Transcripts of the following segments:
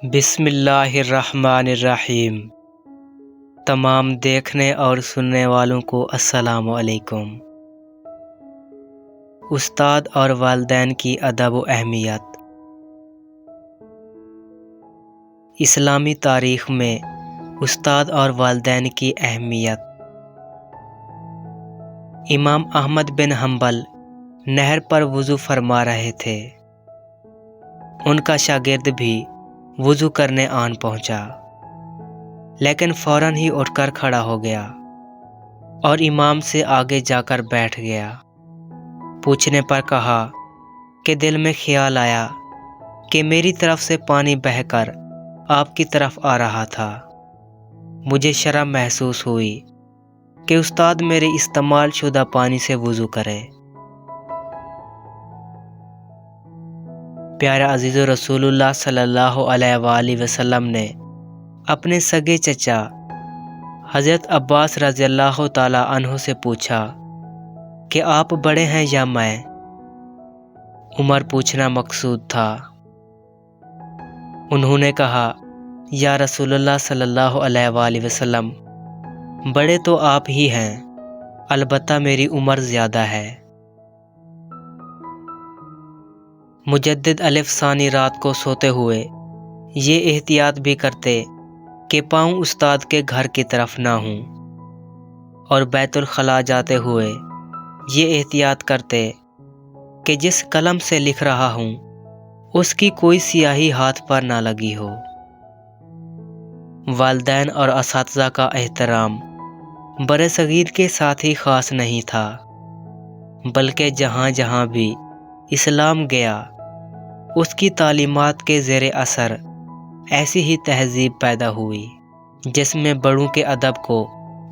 بسم اللہ الرحمن الرحیم۔ تمام دیکھنے اور سننے والوں کو السلام علیکم۔ استاد اور والدین کی ادب و اہمیت۔ اسلامی تاریخ میں استاد اور والدین کی اہمیت۔ امام احمد بن حنبل نہر پر وضو فرما رہے تھے۔ ان کا شاگرد بھی وضو کرنے آن پہنچا، لیکن فوراً ہی اٹھ کر کھڑا ہو گیا اور امام سے آگے جا کر بیٹھ گیا۔ پوچھنے پر کہا کہ دل میں خیال آیا کہ میری طرف سے پانی بہہ کر آپ کی طرف آ رہا تھا۔ مجھے شرم محسوس ہوئی کہ استاد میرے استعمال شدہ پانی سے وضو کرے۔ پیارے عزیز و رسول اللہ صلی اللہ علیہ وآلہ وسلم نے اپنے سگے چچا حضرت عباس رضی اللہ تعالیٰ عنہ سے پوچھا کہ آپ بڑے ہیں یا میں؟ عمر پوچھنا مقصود تھا۔ انہوں نے کہا، یا رسول اللہ صلی اللہ علیہ وآلہ وسلم، بڑے تو آپ ہی ہیں، البتہ میری عمر زیادہ ہے۔ مجدد الف ثانی رات کو سوتے ہوئے یہ احتیاط بھی کرتے کہ پاؤں استاد کے گھر کی طرف نہ ہوں، اور بیت الخلاء جاتے ہوئے یہ احتیاط کرتے کہ جس قلم سے لکھ رہا ہوں اس کی کوئی سیاہی ہاتھ پر نہ لگی ہو۔ والدین اور اساتذہ کا احترام برصغیر کے ساتھ ہی خاص نہیں تھا، بلکہ جہاں جہاں بھی اسلام گیا اس کی تعلیمات کے زیر اثر ایسی ہی تہذیب پیدا ہوئی جس میں بڑوں کے ادب کو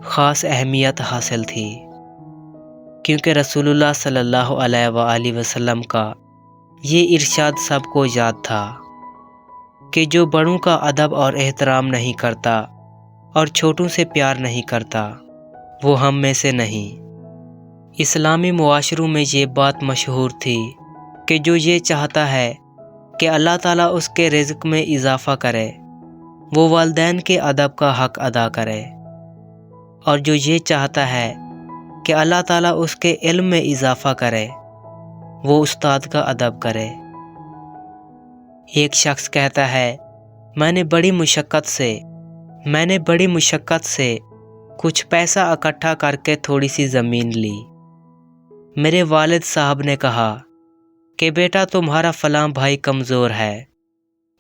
خاص اہمیت حاصل تھی، کیونکہ رسول اللہ صلی اللہ علیہ وآلہ وسلم کا یہ ارشاد سب کو یاد تھا کہ جو بڑوں کا ادب اور احترام نہیں کرتا اور چھوٹوں سے پیار نہیں کرتا وہ ہم میں سے نہیں۔ اسلامی معاشروں میں یہ بات مشہور تھی کہ جو یہ چاہتا ہے کہ اللہ تعالیٰ اس کے رزق میں اضافہ کرے وہ والدین کے ادب کا حق ادا کرے، اور جو یہ چاہتا ہے کہ اللہ تعالیٰ اس کے علم میں اضافہ کرے وہ استاد کا ادب کرے۔ ایک شخص کہتا ہے، میں نے بڑی مشقت سے کچھ پیسہ اکٹھا کر کے تھوڑی سی زمین لی۔ میرے والد صاحب نے کہا کہ بیٹا تمہارا فلاں بھائی کمزور ہے،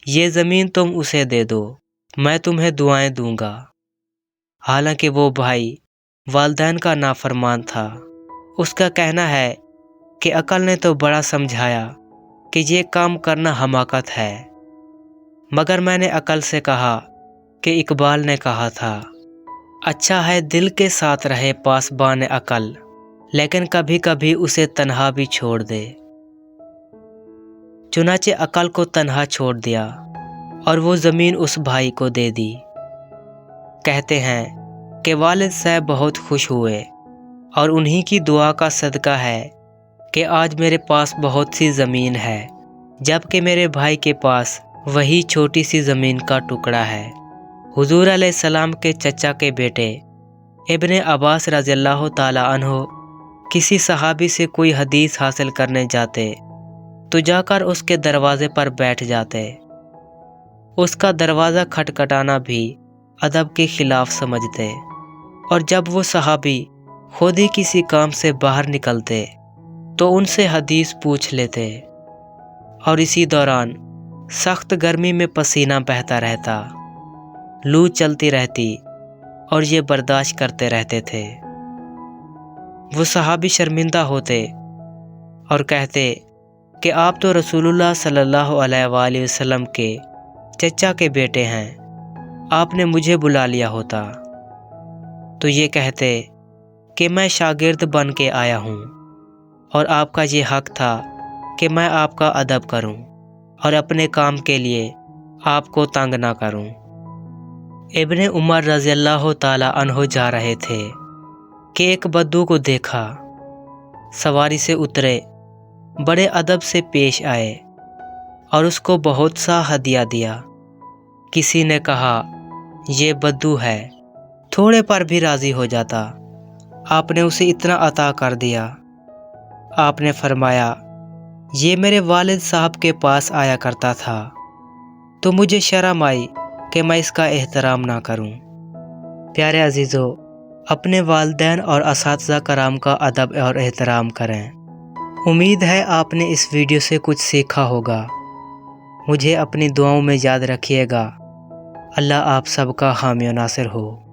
یہ زمین تم اسے دے دو، میں تمہیں دعائیں دوں گا۔ حالانکہ وہ بھائی والدین کا نافرمان تھا۔ اس کا کہنا ہے کہ عقل نے تو بڑا سمجھایا کہ یہ کام کرنا حماقت ہے، مگر میں نے عقل سے کہا کہ اقبال نے کہا تھا، اچھا ہے دل کے ساتھ رہے پاسبان عقل، لیکن کبھی کبھی اسے تنہا بھی چھوڑ دے۔ چنانچہ عقل کو تنہا چھوڑ دیا اور وہ زمین اس بھائی کو دے دی۔ کہتے ہیں کہ والد صاحب بہت خوش ہوئے، اور انہی کی دعا کا صدقہ ہے کہ آج میرے پاس بہت سی زمین ہے، جبکہ میرے بھائی کے پاس وہی چھوٹی سی زمین کا ٹکڑا ہے۔ حضور علیہ السلام کے چچا کے بیٹے ابن عباس رضی اللہ تعالی عنہ کسی صحابی سے کوئی حدیث حاصل کرنے جاتے تو جا کر اس کے دروازے پر بیٹھ جاتے۔ اس کا دروازہ کھٹکھٹانا بھی ادب کے خلاف سمجھتے، اور جب وہ صحابی خود ہی کسی کام سے باہر نکلتے تو ان سے حدیث پوچھ لیتے، اور اسی دوران سخت گرمی میں پسینہ بہتا رہتا، لو چلتی رہتی، اور یہ برداشت کرتے رہتے تھے۔ وہ صحابی شرمندہ ہوتے اور کہتے کہ آپ تو رسول اللہ صلی اللہ علیہ وآلہ وسلم کے چچا کے بیٹے ہیں، آپ نے مجھے بلا لیا ہوتا۔ تو یہ کہتے کہ میں شاگرد بن کے آیا ہوں، اور آپ کا یہ حق تھا کہ میں آپ کا ادب کروں اور اپنے کام کے لیے آپ کو تنگ نہ کروں۔ ابن عمر رضی اللہ تعالی عنہ جا رہے تھے کہ ایک بدو کو دیکھا، سواری سے اترے، بڑے ادب سے پیش آئے اور اس کو بہت سا ہدیہ دیا۔ کسی نے کہا یہ بدو ہے، تھوڑے پر بھی راضی ہو جاتا، آپ نے اسے اتنا عطا کر دیا۔ آپ نے فرمایا یہ میرے والد صاحب کے پاس آیا کرتا تھا، تو مجھے شرم آئی کہ میں اس کا احترام نہ کروں۔ پیارے عزیزو، اپنے والدین اور اساتذہ کرام کا ادب اور احترام کریں۔ امید ہے آپ نے اس ویڈیو سے کچھ سیکھا ہوگا۔ مجھے اپنی دعاؤں میں یاد رکھیے گا۔ اللہ آپ سب کا حامی و ناصر ہو۔